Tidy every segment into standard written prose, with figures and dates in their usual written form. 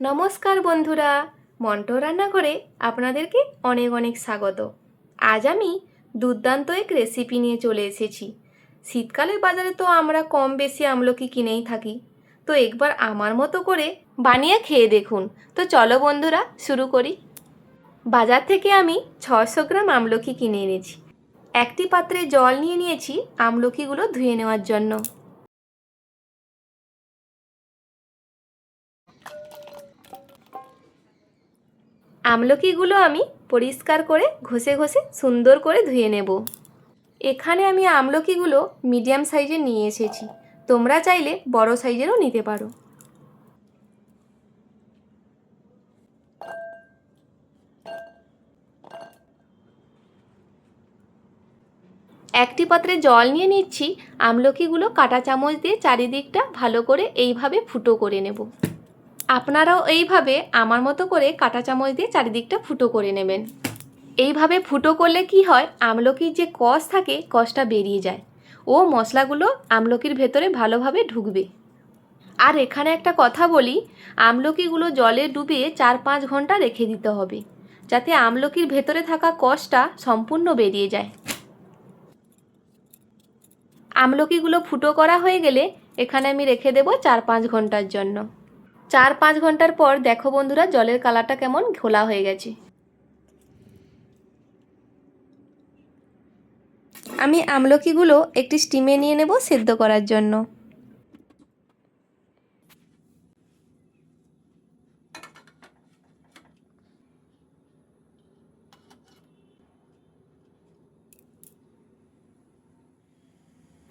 নমস্কার বন্ধুরা, মন্টো রান্নাঘরে আপনাদেরকে অনেক অনেক স্বাগত। আজ আমি দুর্দান্ত এক রেসিপি নিয়ে চলে এসেছি। শীতকালের বাজারে তো আমরা কম বেশি আমলকি কিনেই থাকি, তো একবার আমার মতো করে বানিয়ে খেয়ে দেখুন। তো চলো বন্ধুরা শুরু করি। বাজার থেকে আমি 600 গ্রাম আমলকি কিনে এনেছি। একটি পাত্রে জল নিয়ে নিয়েছি আমলকিগুলো ধুয়ে নেওয়ার জন্য। আমলকিগুলো আমি পরিষ্কার করে ঘষে ঘষে সুন্দর করে ধুয়ে নেব। এখানে আমি আমলকিগুলো মিডিয়াম সাইজের নিয়ে এসেছি, তোমরা চাইলে বড় সাইজেরও নিতে পারো। একটি পাত্রে জল নিয়ে নিচ্ছি, আমলকিগুলো কাঁটা চামচ দিয়ে চারিদিকটা ভালো করে এইভাবে ফুটো করে নেব। আপনারাও এইভাবে আমার মতো করে কাঁটা চামচ দিয়ে চারিদিকটা ফুটো করে নেবেন। এইভাবে ফুটো করলে কি হয়, আমলকির যে কষ থাকে কষটা বেরিয়ে যায় ও মশলাগুলো আমলকির ভেতরে ভালোভাবে ঢুকবে। আর এখানে একটা কথা বলি, আমলকিগুলো জলে ডুবিয়ে 4-5 ঘন্টা রেখে দিতে হবে, যাতে আমলকির ভেতরে থাকা কষটা সম্পূর্ণ বেরিয়ে যায়। আমলকিগুলো ফুটো করা হয়ে গেলে এখানে আমি রেখে দেব 4-5 ঘন্টার জন্য। 4-5 ঘন্টার পর দেখো বন্ধুরা, জলের কালারটা কেমন ঘোলা হয়ে গেছে। আমি আমলকিগুলো একটি স্টিমে নিয়ে নেব সেদ্ধ করার জন্য।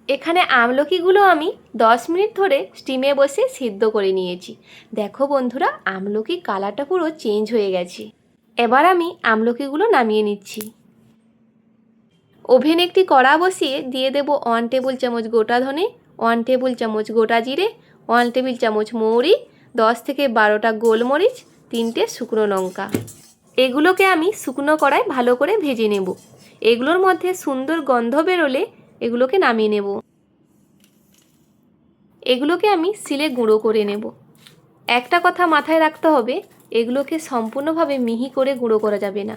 এখানে আমলকিগুলো আমি 10 মিনিট ধরে স্টিমে বসে সিদ্ধ করে নিয়েছি। দেখো বন্ধুরা, আমলকির কালারটা পুরো চেঞ্জ হয়ে গেছে। এবার আমি আমলকিগুলো নামিয়ে নিচ্ছি। ওভেনে একটি কড়া বসিয়ে দিয়ে দেব 1 টেবিল চামচ গোটা ধনে, 1 টেবিল চামচ গোটা জিরে, 1 টেবিল চামচ মৌরি, 10 থেকে 12টা গোলমরিচ, 3টে শুকনো লঙ্কা। এগুলোকে আমি শুকনো কড়ায় ভালো করে ভেজে নেব। এগুলোর মধ্যে সুন্দর গন্ধ বেরোলে এগুলোকে নামিয়ে নেব। এগুলোকে আমি শিলে গুঁড়ো করে নেব। একটা কথা মাথায় রাখতে হবে, এগুলোকে সম্পূর্ণভাবে মিহি করে গুঁড়ো করা যাবে না,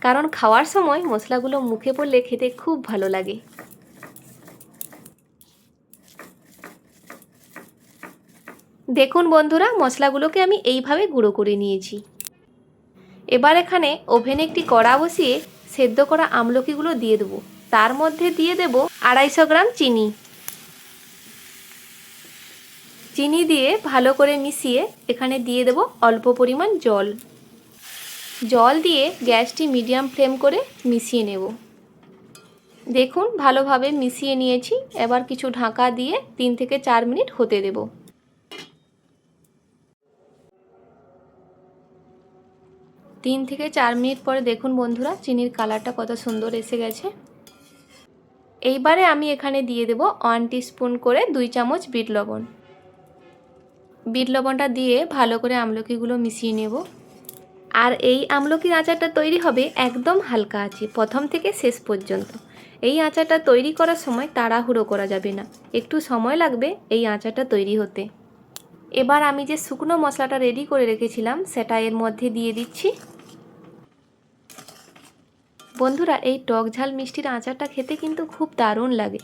কারণ খাওয়ার সময় মশলাগুলো মুখে পড়লে খেতে খুব ভালো লাগে। দেখুন বন্ধুরা, মশলাগুলোকে আমি এইভাবে গুঁড়ো করে নিয়েছি। এবার এখানে ওভেনে একটি কড়া বসিয়ে সেদ্ধ করা আমলকিগুলো দিয়ে দেবো। তার মধ্যে দিয়ে দেব 250 গ্রাম চিনি। চিনি দিয়ে ভালো করে মিশিয়ে এখানে দিয়ে দেব অল্প পরিমাণ জল। জল দিয়ে গ্যাসটি মিডিয়াম ফ্লেম করে মিশিয়ে নেব। দেখুন ভালোভাবে মিশিয়ে নিয়েছি। এবার কিছু ঢাকা দিয়ে 3 থেকে 4 মিনিট হতে দেব। 3 থেকে 4 মিনিট পরে দেখুন বন্ধুরা, চিনির কালারটা কত সুন্দর এসে গেছে। এইবারে আমি এখানে দিয়ে দেব 1 টিস্পুন করে 2 চামচ বিট লবণ। বিট লবণটা দিয়ে ভালো করে আমলকিগুলো মিশিয়ে নেব। আর এই আমলকির আচারটা তৈরি হবে একদম হালকা আছে, প্রথম থেকে শেষ পর্যন্ত। এই আচারটা তৈরি করার সময় তাড়াহুড়ো করা যাবে না, একটু সময় লাগবে এই আচারটা তৈরি হতে। এবার আমি যে শুকনো মশলাটা রেডি করে রেখেছিলাম সেটা এর মধ্যে দিয়ে দিচ্ছি। বন্ধুরা, এই টক ঝাল মিষ্টির আচারটা খেতে কিন্তু খুব দারুণ লাগে।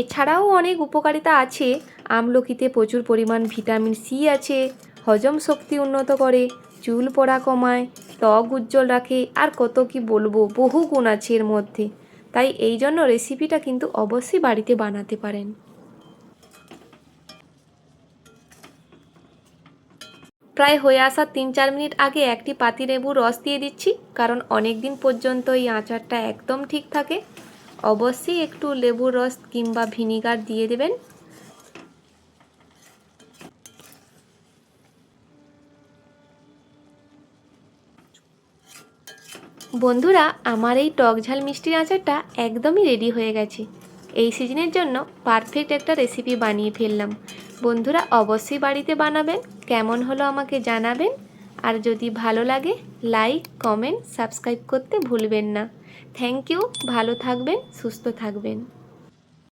এছাড়াও অনেক উপকারিতা আছে। আমলকিতে প্রচুর পরিমাণ ভিটামিন সি আছে, হজম শক্তি উন্নত করে, চুল পড়া কমায়, ত্বক উজ্জ্বল রাখে, আর কত কি বলবো, বহু গুণ আছে এর মধ্যে। তাই এই জন্য রেসিপিটা কিন্তু অবশ্যই বাড়িতে বানাতে পারেন। প্রায় হয়ে আসার 3-4 মিনিট আগে একটি পাতিলেবুর রস দিয়ে দিচ্ছি, কারণ অনেক দিন পর্যন্ত এই আচারটা একদম ঠিক থাকে। অবশ্যই একটু লেবুর রস কিংবা ভিনিগার দিয়ে দেবেন। বন্ধুরা, আমার এই টক ঝাল মিষ্টির আচারটা একদমই রেডি হয়ে গেছে। এই সিজনের জন্য পারফেক্ট একটা রেসিপি বানিয়ে ফেললাম। বন্ধুরা অবশ্যই বাড়িতে বানাবেন, কেমন হলো আমাকে জানাবেন। আর যদি ভালো লাগে লাইক, কমেন্ট, সাবস্ক্রাইব করতে ভুলবেন না। থ্যাংক ইউ, ভালো থাকবেন, সুস্থ থাকবেন।